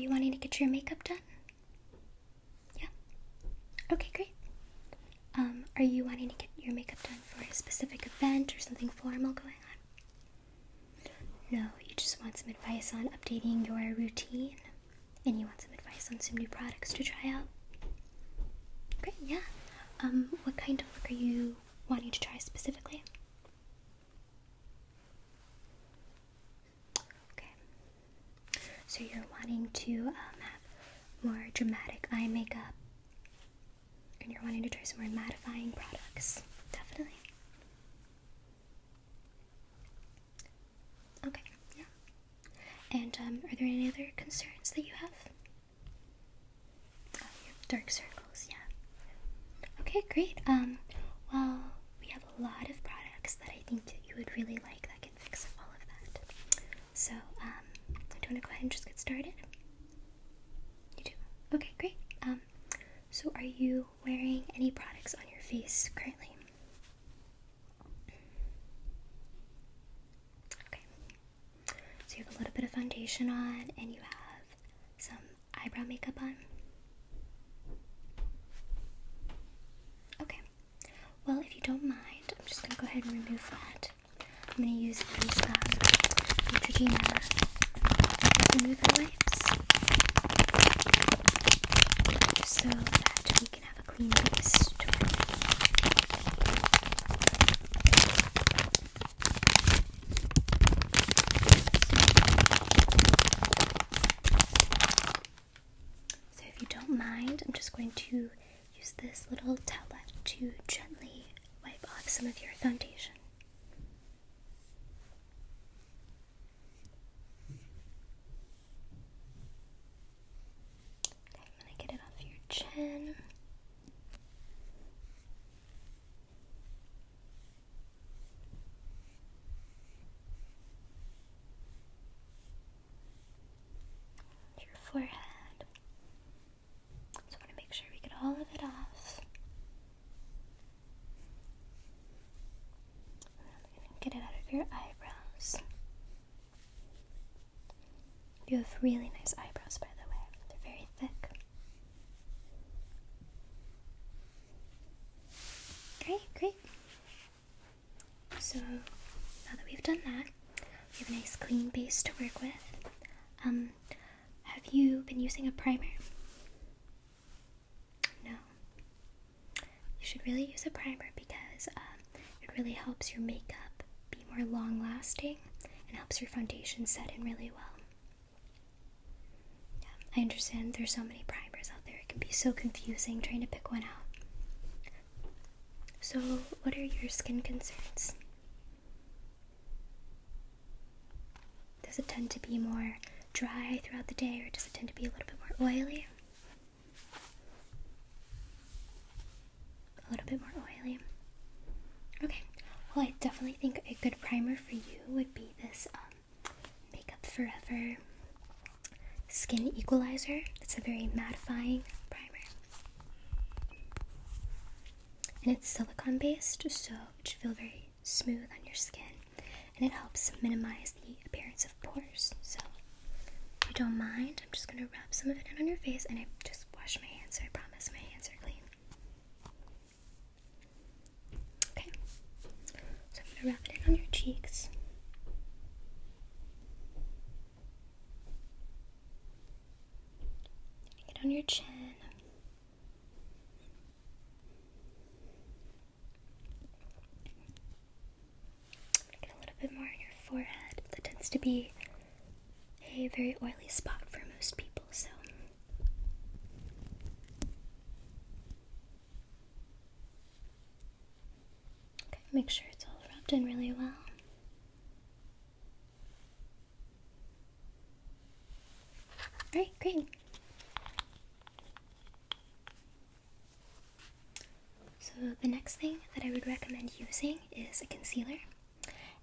you wanting to get your makeup done? Yeah? Okay, great. Are you wanting to get your makeup done for a specific event or something formal going on? No, you just want some advice on updating your routine, and you want some advice on some new products to try out? Great, yeah. What kind of look are you wanting to try specifically? Okay. So you're wanting to have more dramatic eye makeup, and you're wanting to try some more mattifying products. Definitely. Okay, yeah. And are there any other concerns that you have? Oh, you have dark circles, yeah. Okay, great. Well, we have a lot of products that I think that you would really like that can fix all of that. So, do you want to go ahead and just get started? You do? Okay, great. So are you wearing any products on your face currently? Okay. So you have a little bit of foundation on, and you have some eyebrow makeup on? Okay. Well, if you don't mind, I'm just going to go ahead and remove that. I'm going to use these Neutrogena remover wipes, just so that we can have a clean base to work with. So if you don't mind, I'm just going to use this little towelette to gently wipe off some of your foundation. Okay, I'm going to get it off your chin. Your forehead. Just want to make sure we get all of it off. I'm going to get it out of your eyebrows. You have really nice eyebrows, by the way. They're very thick. Great. So, now that we've done that, we have a nice clean base to work with. Have you been using a primer? No. You should really use a primer because it really helps your makeup be more long-lasting and helps your foundation set in really well. Yeah, I understand there's so many primers out there. It can be so confusing trying to pick one out. So, what are your skin concerns? Does it tend to be more dry throughout the day, or does it tend to be a little bit more oily? A little bit more oily. Okay, well, I definitely think a good primer for you would be this Makeup Forever Skin Equalizer. It's a very mattifying primer. And it's silicone based, so it should feel very smooth on your skin. And it helps minimize the appearance of pores. So, if you don't mind, I'm just going to rub some of it in on your face, and I just wash my hands, so I promise my hands are clean. Okay, so I'm going to rub it in on your cheeks. Get on your chin. Get a little bit more on your forehead. That tends to be a very oily spot for most people, so okay, make sure it's all rubbed in really well. Alright, great. So the next thing that I would recommend using is a concealer.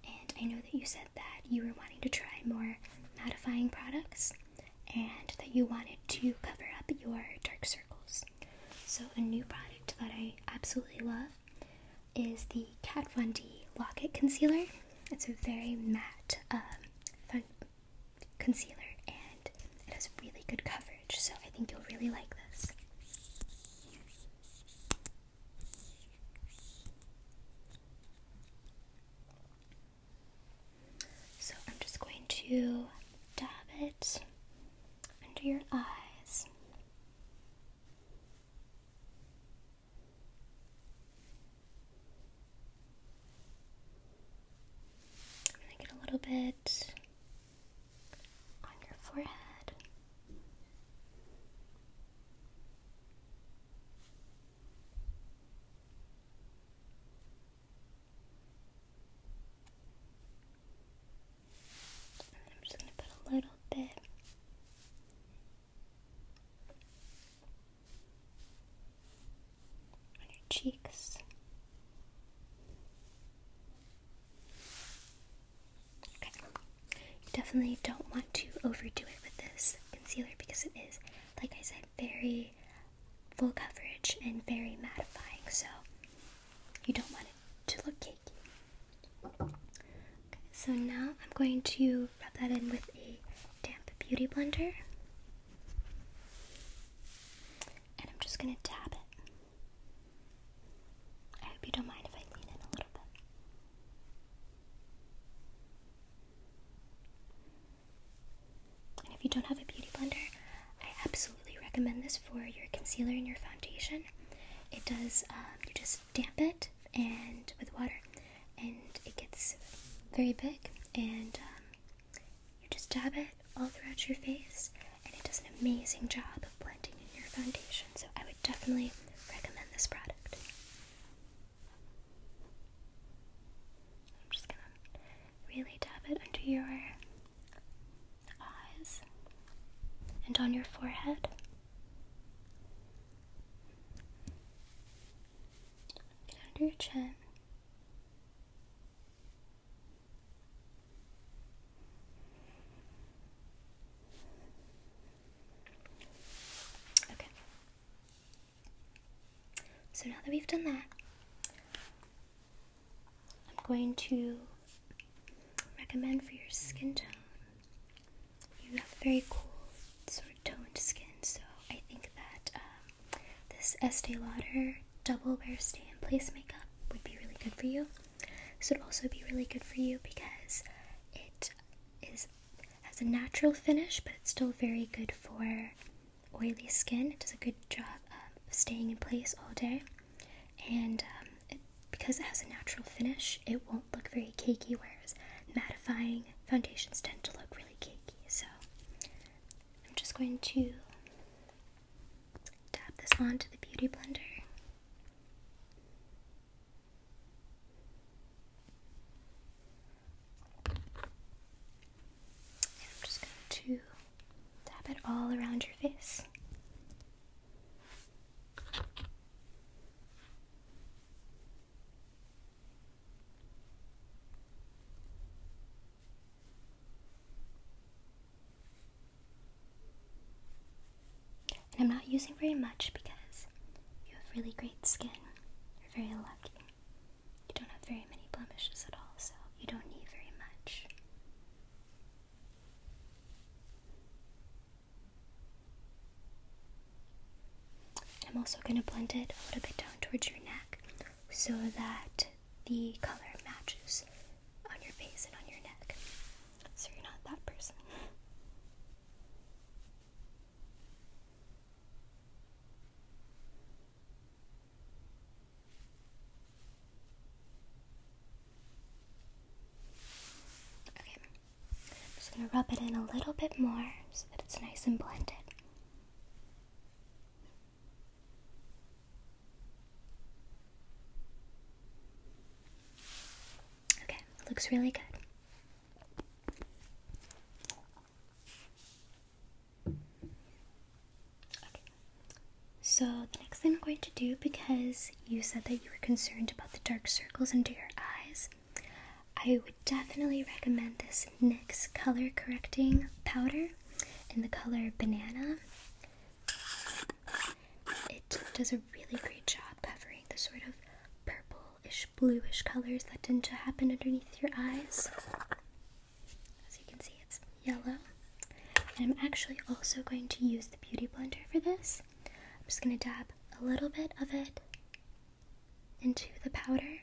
And I know that you said that you were wanting to try more mattifying products and that you wanted to cover up your dark circles. So a new product that I absolutely love is the Kat Von D Lock-It Concealer. It's a very matte fun concealer, and it has really good coverage. really like this. So I'm just going to dab it under your eyes. I'm going to get a little bit on your forehead. And I'm just going to put a little bit on your cheeks. Okay. You definitely don't want to overdo it with this concealer because it is, like I said, very full coverage and very mattifying, so you don't want it to look cakey. Okay, so now I'm going to rub that in with a damp beauty blender, and I'm just going to dab it. I hope you don't mind if I lean in a little bit. And if you don't have a beauty blender, I absolutely recommend this for your concealer and your foundation. It does, you just damp it and with water, and it gets very big, and you just dab it all throughout your face, and it does an amazing job of blending in your foundation. So I would definitely recommend this product. I'm just gonna really dab it under your eyes and on your forehead. Get under your chin. Okay. So now that we've done that, I'm going to recommend for your skin tone. You have very cool sort of toned skin, so I think that this Estee Lauder Double Wear Stay in Place makeup would be really good for you. This would also be really good for you because it has a natural finish, but it's still very good for oily skin. It does a good job of staying in place all day, and because it has a natural finish, it won't look very cakey, whereas mattifying foundations tend to look really cakey. So I'm just going to dab this onto the beauty blender. And I'm just going to dab it all around your face. And I'm not using very much because you have really great skin. You're very lucky. You don't have very many blemishes at all, so you don't need very much. I'm also going to blend it a little bit down towards your neck so that the color matches on your face and on your neck, so you're not that person. Okay, I'm just going to rub it in a little bit more so that it's nice and blended. Okay, it looks really good. Okay, so the next thing I'm going to do, because you said that you were concerned about the dark circles under your eyes, I would definitely recommend this NYX color correcting powder in the color Banana. It does a really great job covering the sort of purplish, bluish colors that tend to happen underneath your eyes. As you can see, it's yellow. And I'm actually also going to use the Beauty Blender for this. I'm just going to dab a little bit of it into the powder,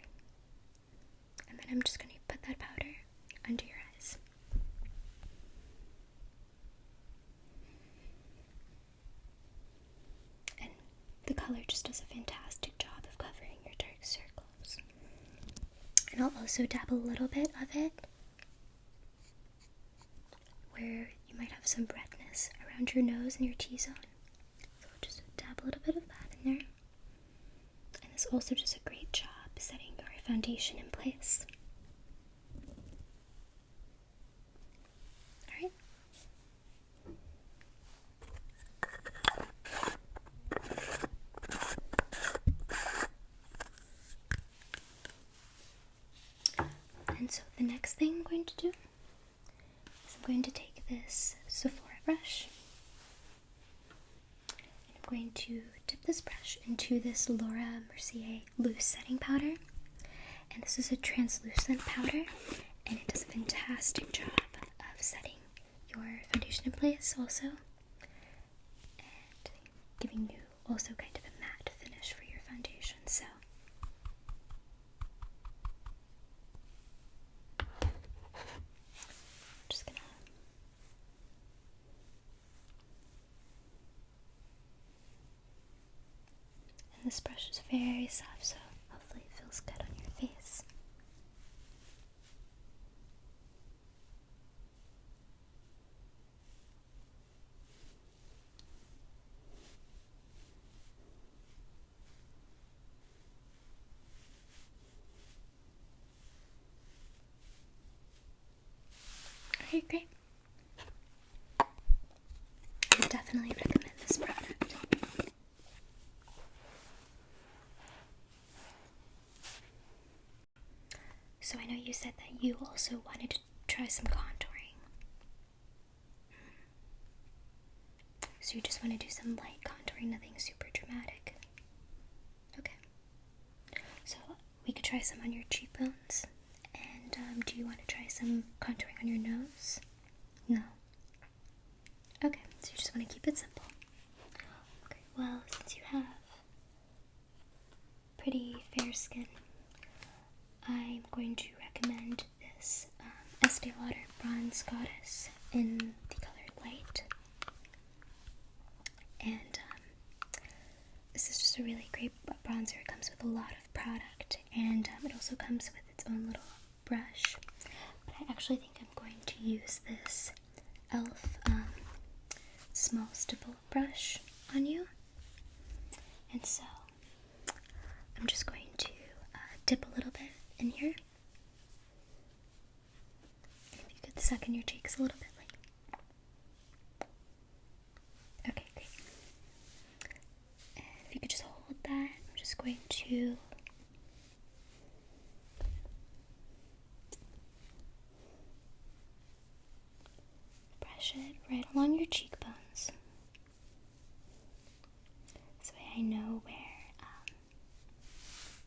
and then I'm just going to put that powder under your eyes. And the color just does a fantastic job of covering your dark circles. And I'll also dab a little bit of it where you might have some redness around your nose and your T-zone. So I'll just dab a little bit of that in there. And this also does a great job setting your foundation in place. Alright. And so the next thing I'm going to do is I'm going to take this Sephora brush, and I'm going to dip this brush into this Laura Mercier loose setting powder. And this is a translucent powder, and it does a fantastic job of setting your foundation in place also, and giving you also kind of a matte finish for your foundation. So just gonna and this brush is very soft, so hopefully it feels good on your face. Okay, great. I definitely recommend this product. So I know you said that you also wanted to try some contouring. So you just want to do some light contouring, nothing super dramatic. Okay. So we could try some on your cheekbones. And do you want to try some contouring on your nose? No. Okay, so you just want to keep it simple. Okay, well, since you have pretty fair skin, I'm going to recommend this Estee Lauder Bronze Goddess in the color Light. And this is just a really great bronzer. It comes with a lot of product, and it also comes with its own little brush. But I actually think I'm going to use this e.l.f. Small stipple brush on you. And so I'm just going to dip a little bit in here. If you could suck in your cheeks a little bit, okay, great. And if you could just hold that, I'm just going to brush it right along your cheekbones. This way I know where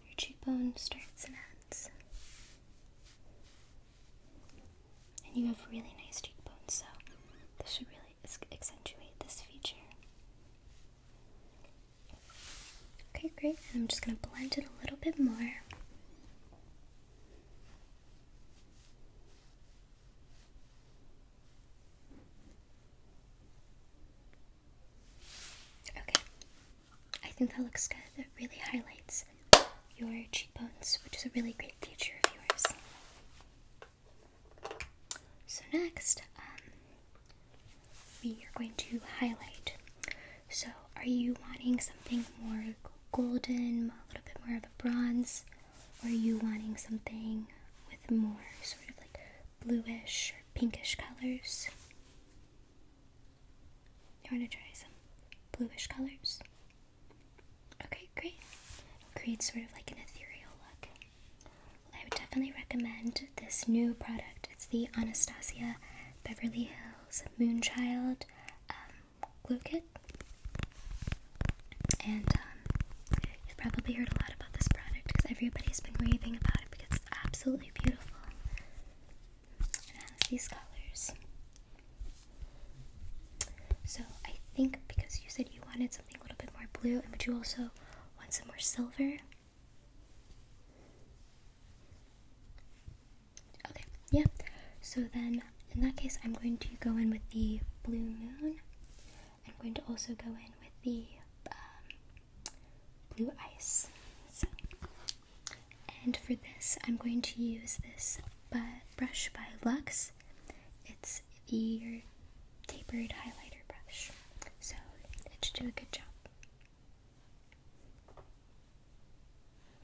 your cheekbone starts and ends. And you have really nice cheekbones, so this should really accentuate this feature. Okay, great. And I'm just going to blend it a little bit more. Okay. I think that looks good. It really highlights your cheekbones, which is a really great feature of yours. So next, we are going to highlight. So are you wanting something more golden, a little bit more of a bronze, or are you wanting something with more sort of like bluish or pinkish colors? You want to try some bluish colors? Okay, great. It'll create sort of like an ethereal look. Well, I would definitely recommend this new product. It's the Anastasia Beverly Hills Moonchild Glow Kit. And you've probably heard a lot about this product because everybody's been raving about it because it's absolutely beautiful. It has these colors. So I think because you said you wanted something a little bit more blue, and would you also want some more silver? Okay, yeah. So then, in that case, I'm going to go in with the Blue Moon. I'm going to also go in with the Blue Ice. So, and for this, I'm going to use this brush by Luxe. It's the tapered highlighter brush. So, it should do a good job.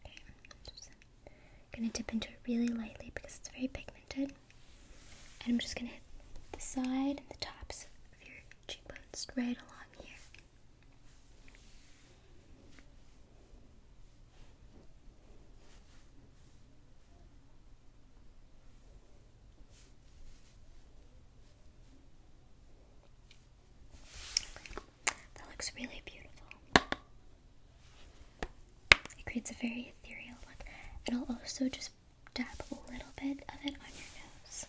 Okay, I'm just going to dip into it really lightly because it's very pigmented. And I'm just going to hit the side and the tops of your cheekbones right along here. That looks really beautiful. It creates a very ethereal look. And I'll also just dab a little bit of it on your nose.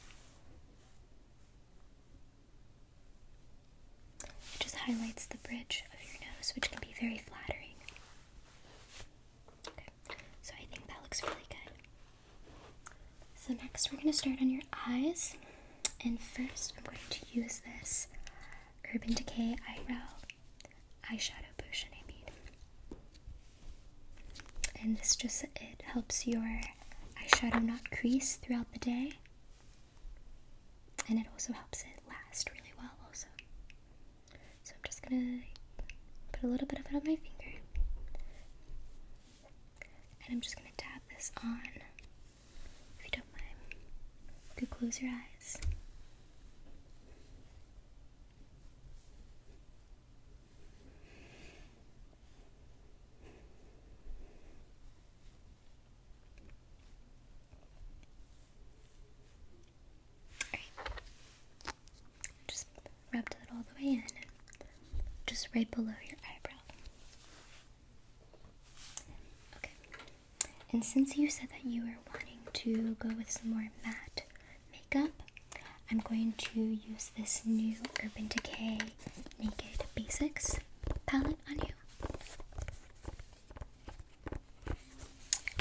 It just highlights the bridge of your nose, which can be very flattering. Okay, so I think that looks really good. So next we're going to start on your eyes. And first I'm going to use this Urban Decay Eyebrow eyeshadow potion I made. And this just, it helps your eyeshadow not crease throughout the day. And it also helps it last really well also. So I'm just gonna put a little bit of it on my finger. And I'm just gonna tap this on, if you don't mind. You could close your eyes. Just rubbed it all the way in, just right below your eyebrow. Okay. And since you said that you were wanting to go with some more matte makeup, I'm going to use this new Urban Decay Naked Basics palette on you.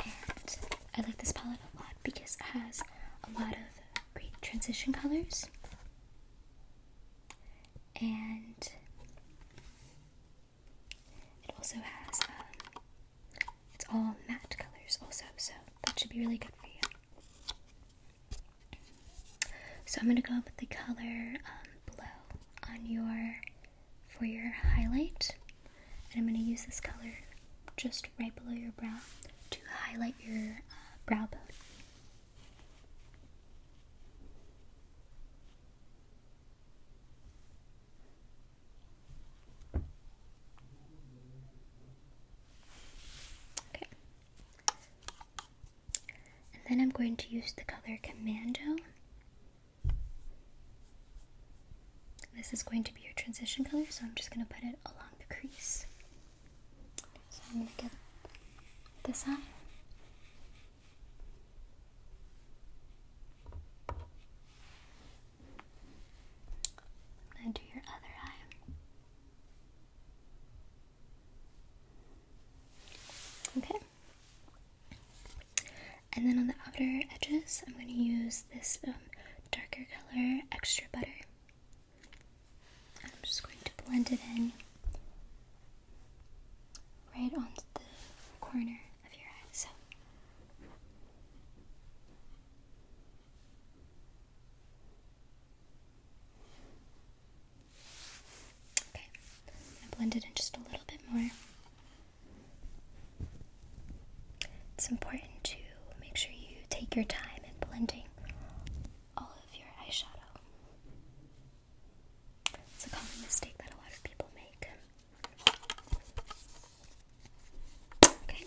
And I like this palette a lot because it has a lot of great transition colors. And it also has, it's all matte colors also, so that should be really good for you. So I'm going to go with the color Blow for your highlight. And I'm going to use this color just right below your brow to highlight your brow bone. Okay. And then I'm going to use the color Commando. This is going to be your transition color, so I'm just going to put it along the crease. So I'm going to get this eye. I'm going to do your other eye. Okay. And then on the outer edges, I'm going to use this darker color, Extra Butter. I'm just going to blend it in right on the corner of your eye. So. Okay, I'm going to blend it in just a little bit more. It's important to make sure you take your time in blending all of your eyeshadow. It's a common mistake that a lot of people make. Okay.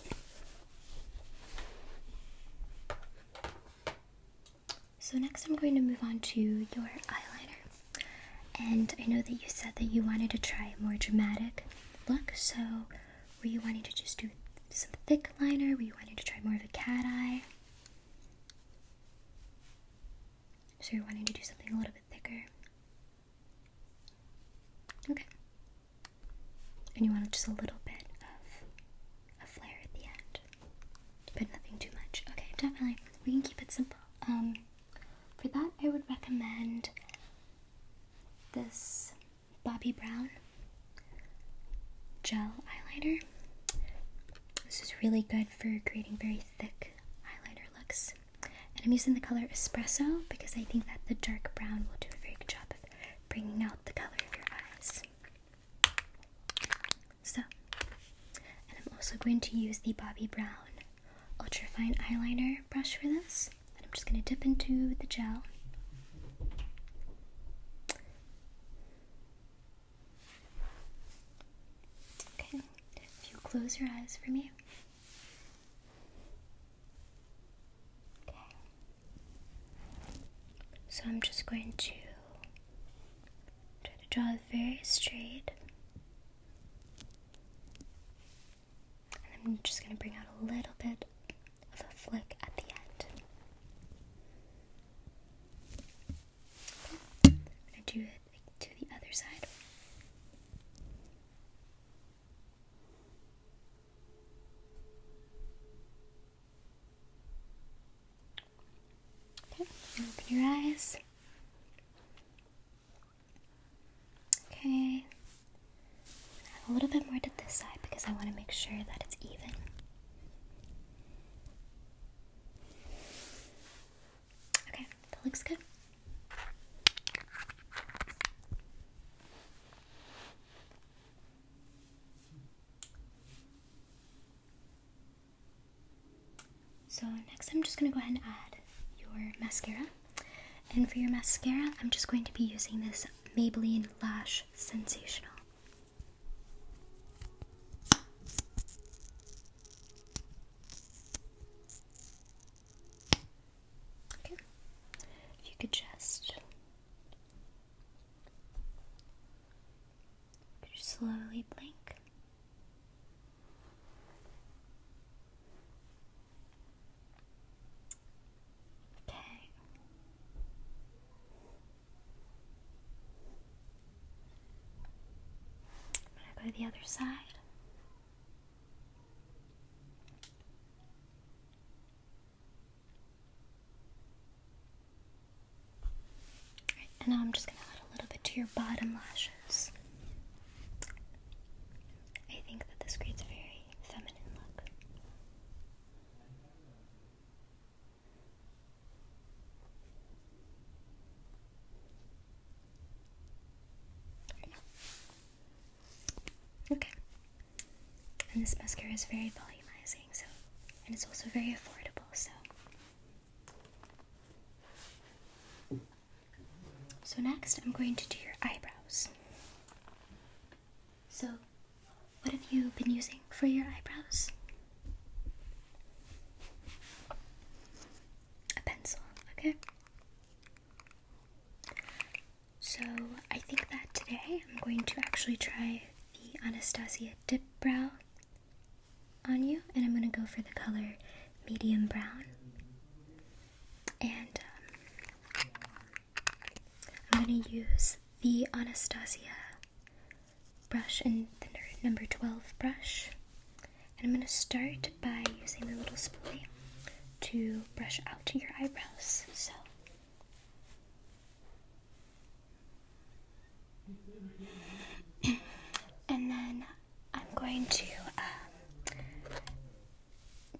So next I'm going to move on to your eyeliner. And I know that you said that you wanted to try a more dramatic look, so were you wanting to just do some thick liner? Were you wanting to try more of a cat eye? So you're wanting to do something a little bit thicker? Okay. and you want just a little bit of a flare at the end, but nothing too much. Okay, definitely. We can keep it simple. For that, I would recommend this Bobbi Brown gel eyeliner. This is really good for creating very thick eyeliner looks. And I'm using the color Espresso because I think that the dark brown will do a very good job of bringing out the color of your eyes. So, and I'm also going to use the Bobbi Brown Ultra Fine Eyeliner brush for this. And I'm just going to dip into the gel. Okay, if you close your eyes for me. So I'm just going to try to draw it very straight. And I'm just going to bring out a little bit of a flick at the end. Okay. I'm going to do it to the other side. Okay, open your eyes. Okay, add a little bit more to this side because I want to make sure that it's even. Okay, that looks good. So next I'm just going to go ahead and add your mascara. And for your mascara, I'm just going to be using this Maybelline Lash Sensational. Okay, if you could just slowly blink. Go to the other side. Right, and now I'm just going to add a little bit to your bottom lashes. I think that this creates a very feminine look. Okay. And this mascara is very volumizing, so, and it's also very affordable, so. So next, I'm going to do your eyebrows. So, what have you been using for your eyebrows? A pencil, okay. So, I think that today I'm going to actually try the Anastasia Dip Brow on you, and I'm going to go for the color medium brown. And I'm going to use the Anastasia brush and the number 12 brush. And I'm going to start by using the little spoolie to brush out your eyebrows. So, and then I'm going to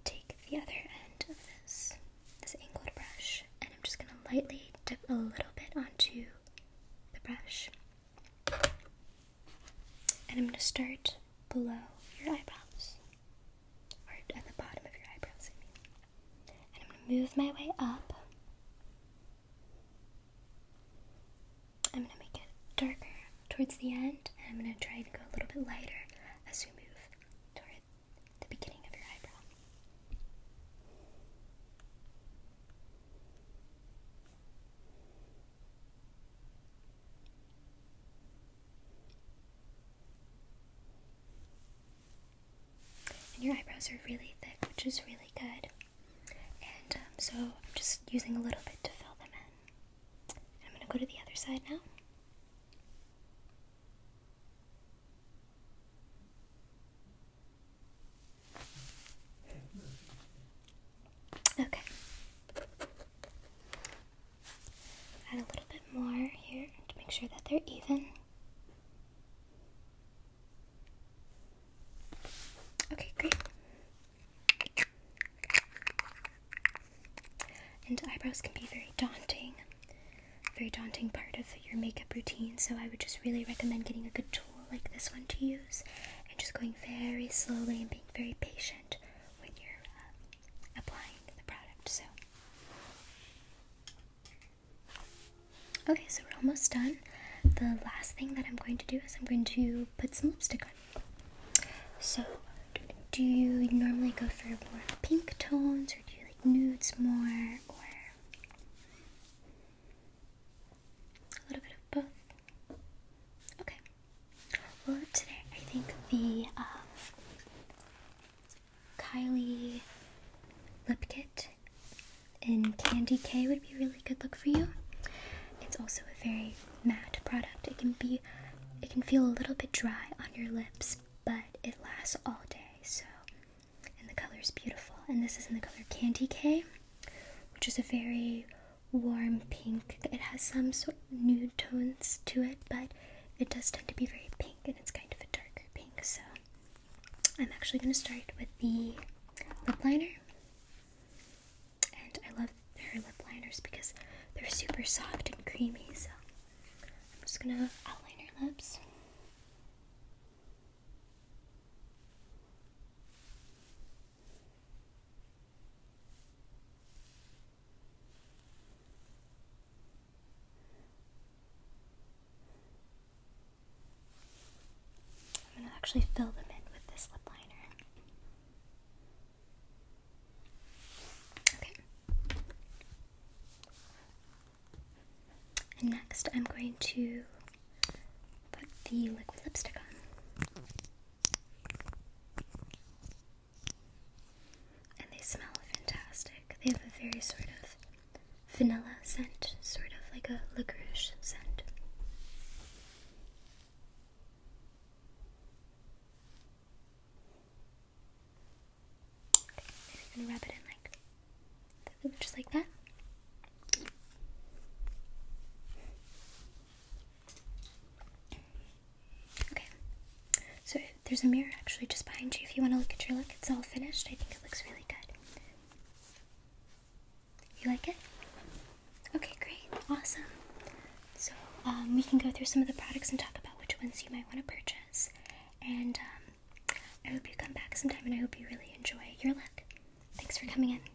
take the other end of this angled brush, and I'm just going to lightly dip a little bit onto the brush. And I'm going to start below your eyebrows, or at the bottom of your eyebrows, I mean. And I'm going to move my way up. I'm going to make it darker towards the end, and I'm going to try to go a little bit lighter as we move toward the beginning of your eyebrow. And your eyebrows are really thick, which is really good. And so I'm just using a little bit to fill them in. And I'm going to go to the other side now. sure that they're even. Okay, great. And eyebrows can be very daunting part of your makeup routine, so I would just really recommend getting a good tool like this one to use and just going very slowly and being very patient when you're applying the product. So, okay, so we're almost done. The last thing that I'm going to do is I'm going to put some lipstick on. So, do you normally go for more pink tones, or do you like nudes more, or a little bit of both? Okay. Well, today I think the Kylie lip kit in Candy K would be a really good look for you. It's also a very matte product. It can feel a little bit dry on your lips, but it lasts all day. So, and the color is beautiful. And this is in the color Candy K, which is a very warm pink. It has some sort of nude tones to it, but it does tend to be very pink, and it's kind of a darker pink. So I'm actually going to start with the lip liner. And I love her lip liners because they're super soft and creamy. So I'm just going to outline her lips. I'm going to actually fill them in with this lip liner. Okay. And next I'm going to put the liquid lipstick on. And they smell fantastic. They have a very sort of vanilla scent, sort of like a licorice scent. Okay, maybe I'm gonna rub it in just like that. Okay, so there's a mirror actually just behind you if you want to look at your look. It's all finished. I think it looks really good. You like it? Okay, great. Awesome. So, we can go through some of the products and talk about which ones you might want to purchase. And I hope you come back sometime, and I hope you really enjoy your look. Thanks for coming in.